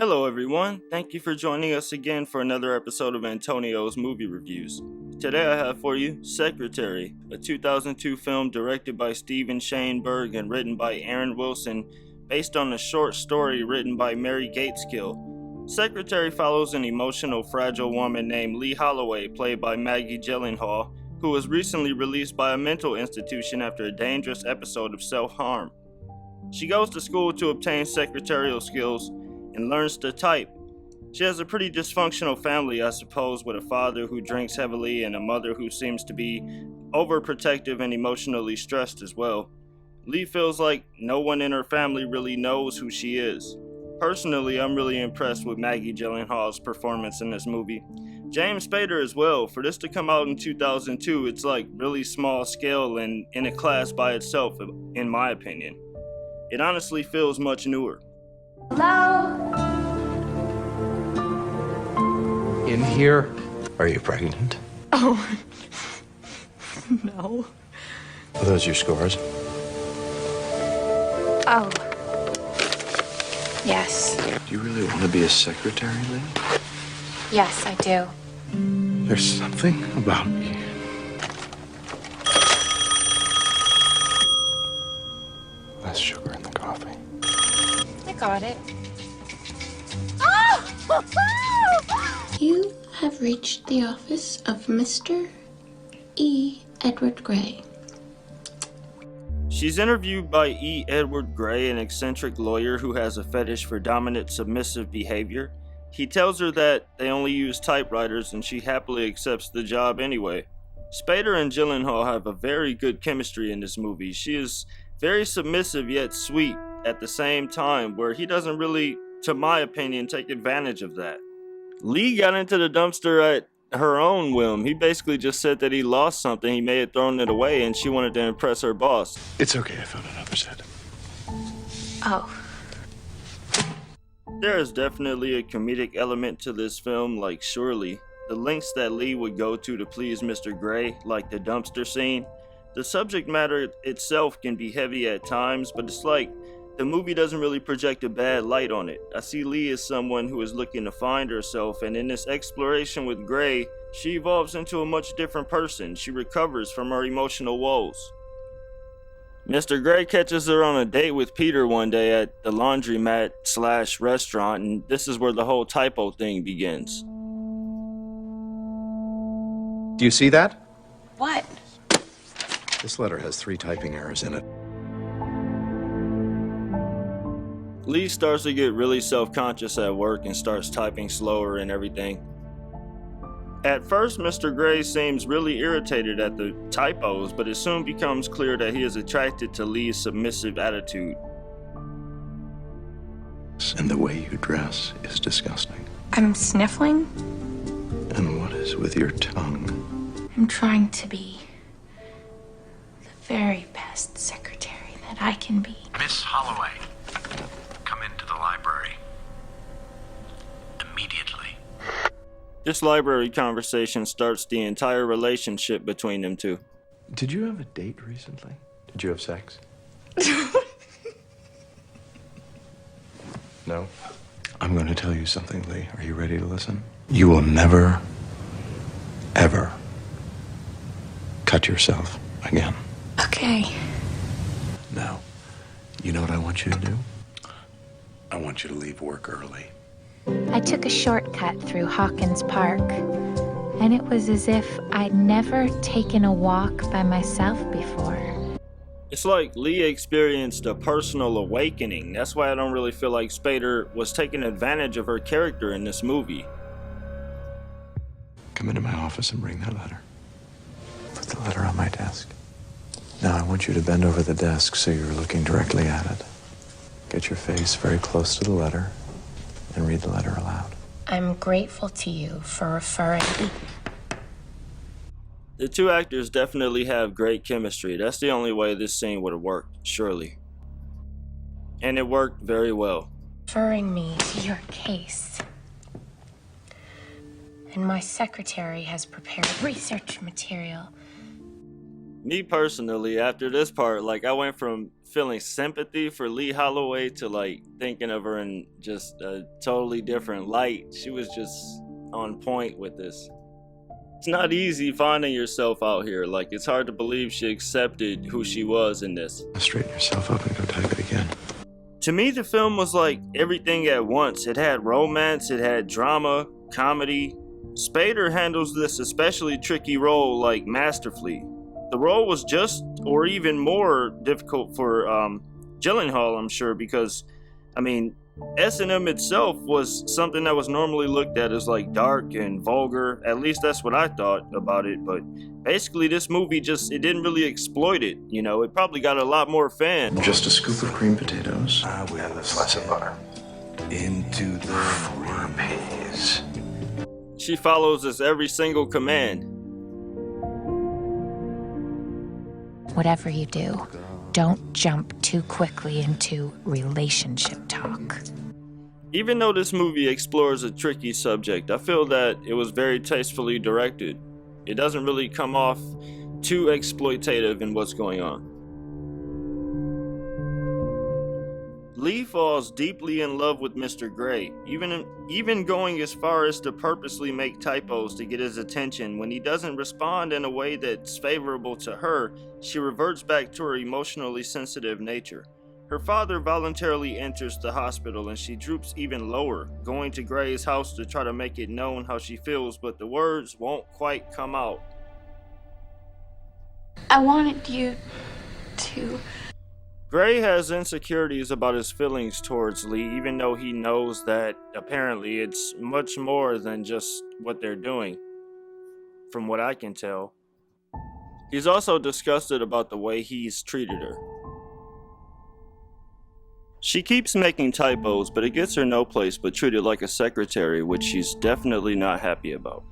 Hello everyone, thank you for joining us again for another episode of Antonio's Movie Reviews. Today I have for you Secretary, a 2002 film directed by Steven Shainberg and written by Aaron Wilson, based on a short story written by Mary Gateskill. Secretary follows an emotional, fragile woman named Lee Holloway, played by Maggie Gyllenhaal, who was recently released by a mental institution after a dangerous episode of self-harm. She goes to school to obtain secretarial skills and learns to type. She has a pretty dysfunctional family, I suppose, with a father who drinks heavily and a mother who seems to be overprotective and emotionally stressed as well. Lee feels like no one in her family really knows who she is. Personally, I'm really impressed with Maggie Gyllenhaal's performance in this movie. James Spader as well. For this to come out in 2002, it's like really small scale and in a class by itself, in my opinion. It honestly feels much newer. Hello? In here? Are you pregnant? Oh, no. Are those your scores? Oh. Yes. Do you really want to be a secretary, Lee? Yes, I do. There's something about me. Less sugar in the coffee. I got it. You have reached the office of Mr. E. Edward Gray. She's interviewed by E. Edward Gray, an eccentric lawyer who has a fetish for dominant, submissive behavior. He tells her that they only use typewriters and she happily accepts the job anyway. Spader and Gyllenhaal have a very good chemistry in this movie. She is very submissive yet sweet at the same time, where he doesn't really, to my opinion, take advantage of that. Lee got into the dumpster at her own whim. He basically just said that he lost something, he may have thrown it away, and she wanted to impress her boss. It's okay, I found another set. Oh. There is definitely a comedic element to this film, like surely. The lengths that Lee would go to please Mr. Gray, like the dumpster scene. The subject matter itself can be heavy at times, but it's like the movie doesn't really project a bad light on it. I see Lee as someone who is looking to find herself, and in this exploration with Gray, she evolves into a much different person. She recovers from her emotional woes. Mr. Gray catches her on a date with Peter one day at the laundromat/restaurant, and this is where the whole typo thing begins. Do you see that? What? This letter has 3 typing errors in it. Lee starts to get really self-conscious at work and starts typing slower and everything. At first, Mr. Gray seems really irritated at the typos, but it soon becomes clear that he is attracted to Lee's submissive attitude. And the way you dress is disgusting. I'm sniffling. And what is with your tongue? I'm trying to be the very best secretary that I can be. Miss Holloway, come into the library. Immediately. This library conversation starts the entire relationship between them two. Did you have a date recently? Did you have sex? No? I'm going to tell you something, Lee. Are you ready to listen? You will never, ever cut yourself again. Okay. Now, you know what I want you to do? I want you to leave work early. I took a shortcut through Hawkins Park, and it was as if I'd never taken a walk by myself before. It's like Lee experienced a personal awakening. That's why I don't really feel like Spader was taking advantage of her character in this movie. Come into my office and bring that letter. Put the letter on my desk. Now I want you to bend over the desk so you're looking directly at it. Get your face very close to the letter and read the letter aloud. I'm grateful to you for referring. The two actors definitely have great chemistry. That's the only way this scene would have worked, surely. And it worked very well. Referring me to your case. And my secretary has prepared research material. Me personally, after this part, like I went from feeling sympathy for Lee Holloway to like thinking of her in just a totally different light. She was just on point with this. It's not easy finding yourself out here. Like, it's hard to believe she accepted who she was in this. Straighten yourself up and go type it again. To me, the film was like everything at once. It had romance, it had drama, comedy. Spader handles this especially tricky role like masterfully. The role was just or even more difficult for Gyllenhaal, I'm sure, because, I mean, S&M itself was something that was normally looked at as like dark and vulgar. At least that's what I thought about it. But basically this movie it didn't really exploit it. You know, it probably got a lot more fans. Just a scoop of cream potatoes. And a slice of butter. Into the 4 peas. She follows us every single command. Whatever you do, don't jump too quickly into relationship talk. Even though this movie explores a tricky subject, I feel that it was very tastefully directed. It doesn't really come off too exploitative in what's going on. Lee falls deeply in love with Mr. Gray, even going as far as to purposely make typos to get his attention. When he doesn't respond in a way that's favorable to her, she reverts back to her emotionally sensitive nature. Her father voluntarily enters the hospital and she droops even lower, going to Gray's house to try to make it known how she feels, but the words won't quite come out. I wanted you to... Gray has insecurities about his feelings towards Lee, even though he knows that apparently it's much more than just what they're doing, from what I can tell. He's also disgusted about the way he's treated her. She keeps making typos, but it gets her no place but treated like a secretary, which she's definitely not happy about.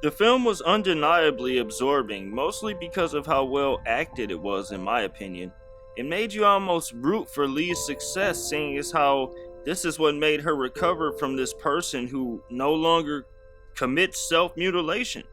The film was undeniably absorbing, mostly because of how well acted it was, in my opinion. It made you almost root for Lee's success, seeing as how this is what made her recover from this person who no longer commits self-mutilation.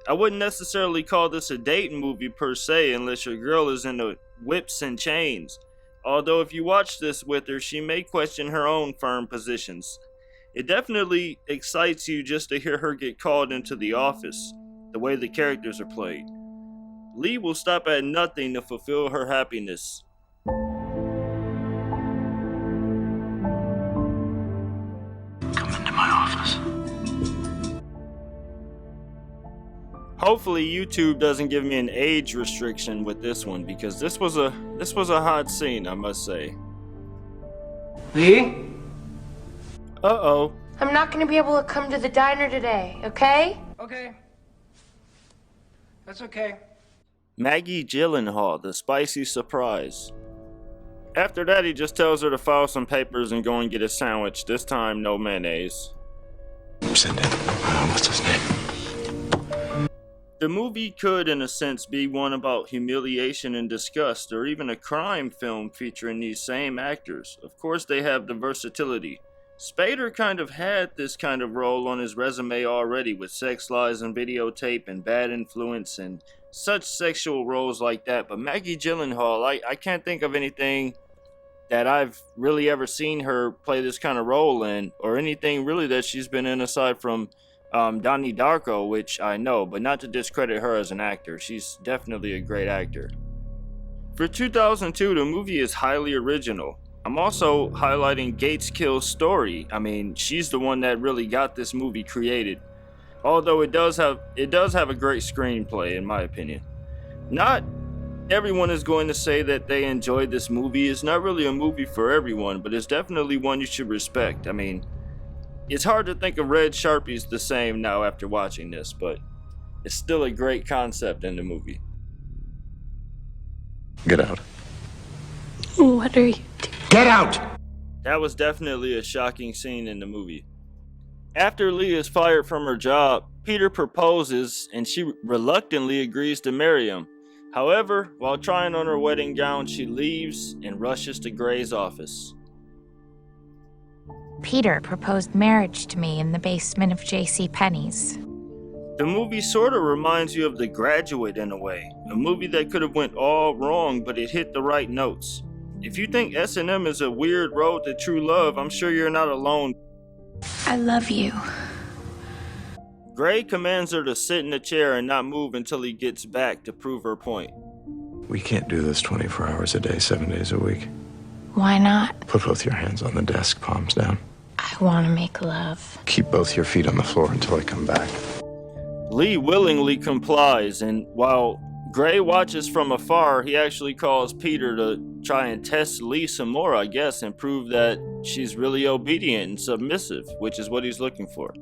I wouldn't necessarily call this a dating movie per se unless your girl is into whips and chains. Although if you watch this with her, she may question her own firm positions. It definitely excites you just to hear her get called into the office, the way the characters are played. Lee will stop at nothing to fulfill her happiness. Come into my office. Hopefully YouTube doesn't give me an age restriction with this one, because this was a hot scene, I must say. Lee? Uh-oh. I'm not gonna be able to come to the diner today, okay? Okay. That's okay. Maggie Gyllenhaal, the spicy surprise. After that, he just tells her to file some papers and go and get a sandwich. This time, no mayonnaise. Send it. What's his name? The movie could, in a sense, be one about humiliation and disgust, or even a crime film featuring these same actors. Of course, they have the versatility. Spader kind of had this kind of role on his resume already, with Sex, Lies, and Videotape and Bad Influence and such sexual roles like that. But Maggie Gyllenhaal, I can't think of anything that I've really ever seen her play this kind of role in, or anything really that she's been in aside from Donnie Darko, which I know, but not to discredit her as an actor. She's definitely a great actor. For 2002, the movie is highly original. I'm also highlighting Gates Kill's story. I mean, she's the one that really got this movie created. Although it does have a great screenplay, in my opinion. Not everyone is going to say that they enjoyed this movie. It's not really a movie for everyone, but it's definitely one you should respect. I mean, it's hard to think of red Sharpies the same now after watching this, but it's still a great concept in the movie. Get out. What are you doing? Get out! That was definitely a shocking scene in the movie. After Leah is fired from her job, Peter proposes and she reluctantly agrees to marry him. However, while trying on her wedding gown, she leaves and rushes to Gray's office. Peter proposed marriage to me in the basement of J.C. Penney's. The movie sort of reminds you of The Graduate in a way, a movie that could have went all wrong, but it hit the right notes. If you think S&M is a weird road to true love, I'm sure you're not alone. I love you. Gray commands her to sit in a chair and not move until he gets back to prove her point. We can't do this 24 hours a day, 7 days a week. Why not? Put both your hands on the desk, palms down. I want to make love. Keep both your feet on the floor until I come back. Lee willingly complies, and while Gray watches from afar, he actually calls Peter to try and test Lee some more, I guess, and prove that she's really obedient and submissive, which is what he's looking for.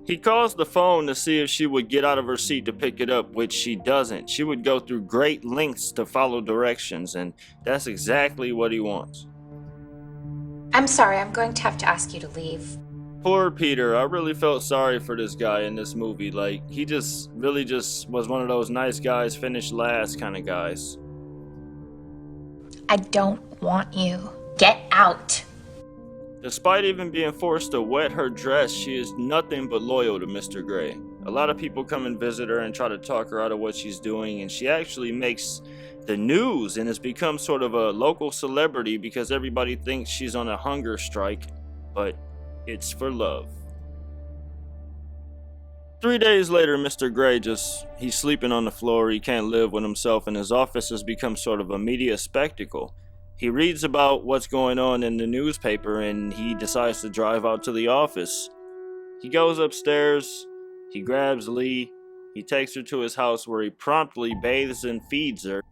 He calls the phone to see if she would get out of her seat to pick it up, which she doesn't. She would go through great lengths to follow directions, and that's exactly what he wants. I'm sorry, I'm going to have to ask you to leave. Poor Peter. I really felt sorry for this guy in this movie. Like, he just was one of those nice guys, finish last kind of guys. I don't want you. Get out. Despite even being forced to wet her dress, she is nothing but loyal to Mr. Gray. A lot of people come and visit her and try to talk her out of what she's doing, and she actually makes the news and has become sort of a local celebrity because everybody thinks she's on a hunger strike, but it's for love. 3 days later, Mr. Gray he's sleeping on the floor. He can't live with himself, and his office has become sort of a media spectacle. He reads about what's going on in the newspaper, and he decides to drive out to the office. He goes upstairs, he grabs Lee, he takes her to his house where he promptly bathes and feeds her.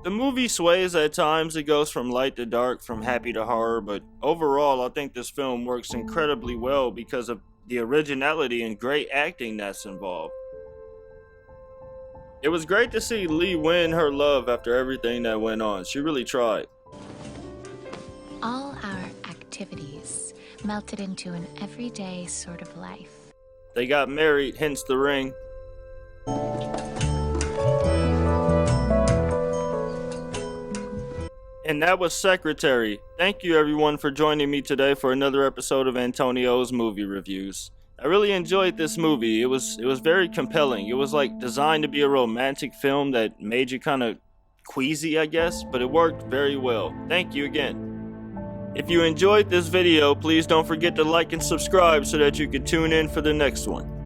The movie sways at times. It goes from light to dark, from happy to horror, but overall I think this film works incredibly well because of the originality and great acting that's involved. It was great to see Lee win her love after everything that went on. She really tried. All our activities melted into an everyday sort of life. They got married, hence the ring. And that was Secretary. Thank you everyone for joining me today for another episode of Antonio's Movie Reviews. I really enjoyed this movie. It was very compelling. It was like designed to be a romantic film that made you kind of queasy, I guess, but it worked very well. Thank you again. If you enjoyed this video, please don't forget to like and subscribe so that you can tune in for the next one.